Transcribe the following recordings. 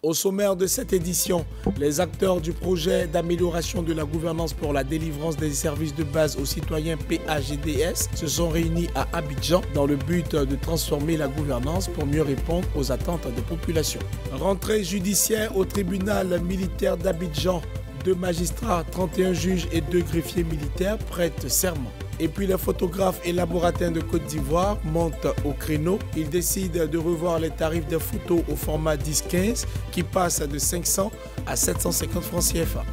Au sommaire de cette édition, les acteurs du projet d'amélioration de la gouvernance pour la délivrance des services de base aux citoyens PAGDS se sont réunis à Abidjan dans le but de transformer la gouvernance pour mieux répondre aux attentes des populations. Rentrée judiciaire au tribunal militaire d'Abidjan. 2 magistrats, 31 juges et 2 greffiers militaires prêtent serment. Et puis les photographes et laborantins de Côte d'Ivoire montent au créneau. Ils décident de revoir les tarifs des photos au format 10-15 qui passent de 500 à 750 francs CFA.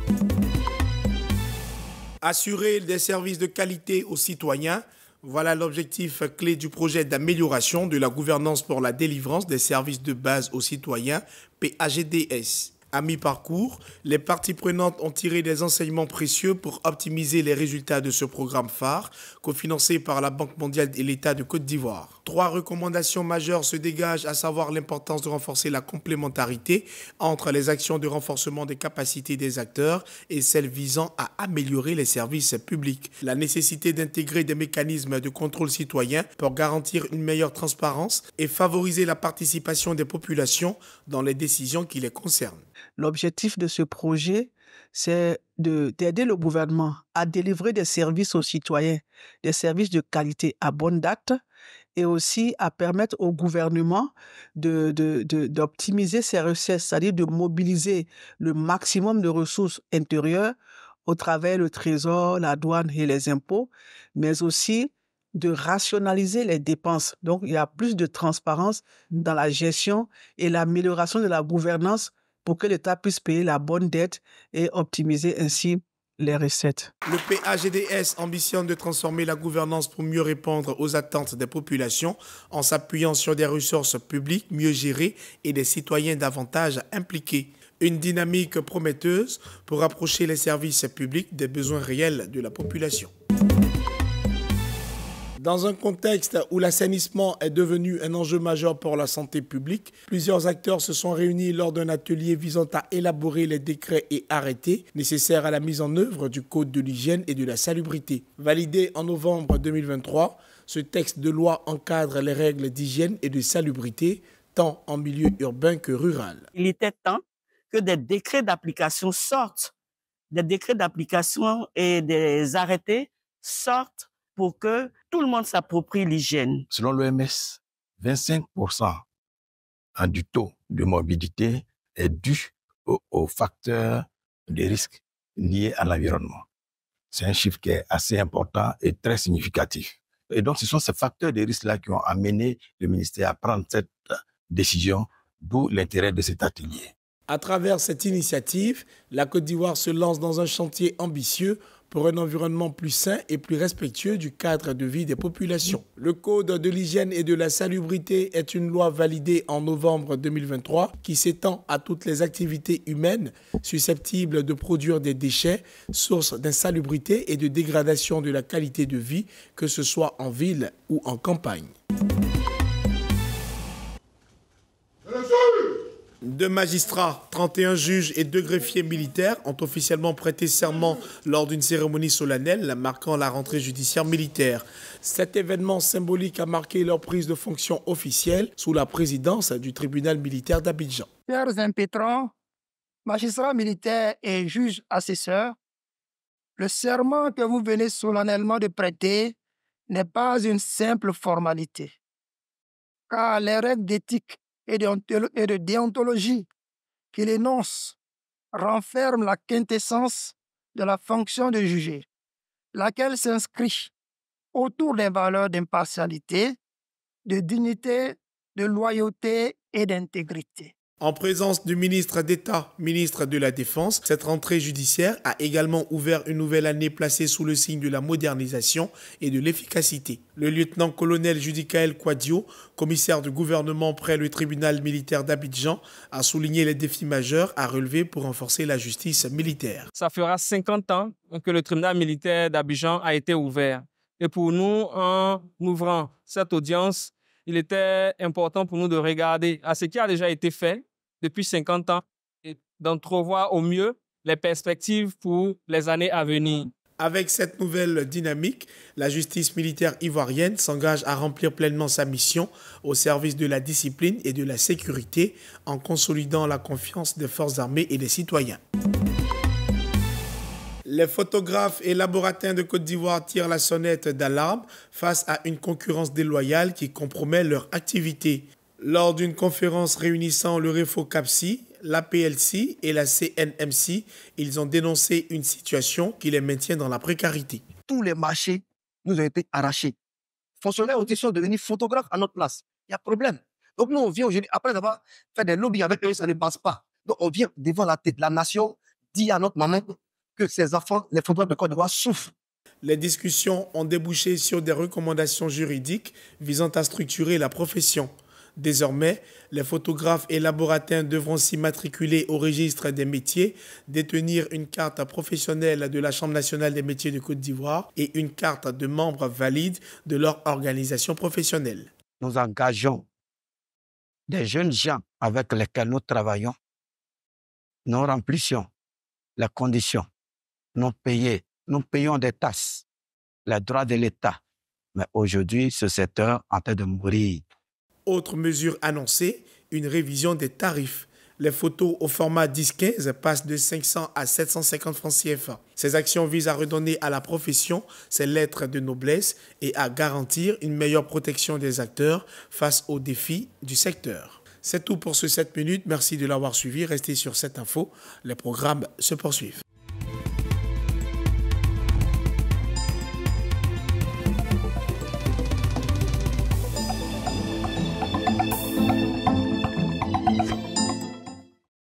Assurer des services de qualité aux citoyens. Voilà l'objectif clé du projet d'amélioration de la gouvernance pour la délivrance des services de base aux citoyens PAGDS. À mi-parcours, les parties prenantes ont tiré des enseignements précieux pour optimiser les résultats de ce programme phare, cofinancé par la Banque mondiale et l'État de Côte d'Ivoire. 3 recommandations majeures se dégagent, à savoir l'importance de renforcer la complémentarité entre les actions de renforcement des capacités des acteurs et celles visant à améliorer les services publics. La nécessité d'intégrer des mécanismes de contrôle citoyen pour garantir une meilleure transparence et favoriser la participation des populations dans les décisions qui les concernent. L'objectif de ce projet, c'est d'aider le gouvernement à délivrer des services aux citoyens, des services de qualité à bonne date, et aussi à permettre au gouvernement d'optimiser ses recettes, c'est-à-dire de mobiliser le maximum de ressources intérieures au travers le trésor, la douane et les impôts, mais aussi de rationaliser les dépenses. Donc, il y a plus de transparence dans la gestion et l'amélioration de la gouvernance pour que l'État puisse payer la bonne dette et optimiser ainsi les recettes. Le PAGDS ambitionne de transformer la gouvernance pour mieux répondre aux attentes des populations en s'appuyant sur des ressources publiques mieux gérées et des citoyens davantage impliqués. Une dynamique prometteuse pour rapprocher les services publics des besoins réels de la population. Dans un contexte où l'assainissement est devenu un enjeu majeur pour la santé publique, plusieurs acteurs se sont réunis lors d'un atelier visant à élaborer les décrets et arrêtés nécessaires à la mise en œuvre du Code de l'hygiène et de la salubrité. Validé en novembre 2023, ce texte de loi encadre les règles d'hygiène et de salubrité, tant en milieu urbain que rural. Il était temps que des décrets d'application sortent, des décrets d'application et des arrêtés sortent pour que tout le monde s'approprie l'hygiène. Selon l'OMS, 25% du taux de morbidité est dû aux facteurs de risque liés à l'environnement. C'est un chiffre qui est assez important et très significatif. Et donc, ce sont ces facteurs de risque-là qui ont amené le ministère à prendre cette décision, d'où l'intérêt de cet atelier. À travers cette initiative, la Côte d'Ivoire se lance dans un chantier ambitieux pour un environnement plus sain et plus respectueux du cadre de vie des populations. Le Code de l'hygiène et de la salubrité est une loi validée en novembre 2023 qui s'étend à toutes les activités humaines susceptibles de produire des déchets, source d'insalubrité et de dégradation de la qualité de vie, que ce soit en ville ou en campagne. 2 magistrats, 31 juges et 2 greffiers militaires ont officiellement prêté serment lors d'une cérémonie solennelle marquant la rentrée judiciaire militaire. Cet événement symbolique a marqué leur prise de fonction officielle sous la présidence du tribunal militaire d'Abidjan. Chers impétrants, magistrats militaires et juges assesseurs, le serment que vous venez solennellement de prêter n'est pas une simple formalité, car les règles d'éthique et de déontologie qu'il énonce renferment la quintessence de la fonction de juger, laquelle s'inscrit autour des valeurs d'impartialité, de dignité, de loyauté et d'intégrité. En présence du ministre d'État, ministre de la Défense, cette rentrée judiciaire a également ouvert une nouvelle année placée sous le signe de la modernisation et de l'efficacité. Le lieutenant-colonel Judicaël Kouadio, commissaire du gouvernement près le tribunal militaire d'Abidjan, a souligné les défis majeurs à relever pour renforcer la justice militaire. Ça fera 50 ans que le tribunal militaire d'Abidjan a été ouvert. Et pour nous, en ouvrant cette audience, il était important pour nous de regarder à ce qui a déjà été fait depuis 50 ans et d'entrevoir au mieux les perspectives pour les années à venir. Avec cette nouvelle dynamique, la justice militaire ivoirienne s'engage à remplir pleinement sa mission au service de la discipline et de la sécurité en consolidant la confiance des forces armées et des citoyens. Les photographes et laborantins de Côte d'Ivoire tirent la sonnette d'alarme face à une concurrence déloyale qui compromet leur activité. Lors d'une conférence réunissant le REFO-CAPSI, l'APLC et la CNMC, ils ont dénoncé une situation qui les maintient dans la précarité. Tous les marchés nous ont été arrachés. Fonctionnaires aussi sont devenus photographes à notre place. Il y a problème. Donc nous, on vient aujourd'hui, après avoir fait des lobbies avec eux, ça ne passe pas. Donc on vient devant la tête. La nation dit à notre maman que ses enfants, les photographes de Côte d'Ivoire, souffrent. Les discussions ont débouché sur des recommandations juridiques visant à structurer la profession. Désormais, les photographes et laborantins devront s'immatriculer au registre des métiers, détenir une carte professionnelle de la Chambre nationale des métiers de Côte d'Ivoire et une carte de membre valide de leur organisation professionnelle. Nous engageons des jeunes gens avec lesquels nous travaillons. Nous remplissions les conditions. Nous payons des taxes, les droits de l'État. Mais aujourd'hui, ce secteur est en train de mourir. Autre mesure annoncée, une révision des tarifs. Les photos au format 10-15 passent de 500 à 750 francs CFA. Ces actions visent à redonner à la profession ses lettres de noblesse et à garantir une meilleure protection des acteurs face aux défis du secteur. C'est tout pour ce 7 minutes. Merci de l'avoir suivi. Restez sur cette info. Les programmes se poursuivent.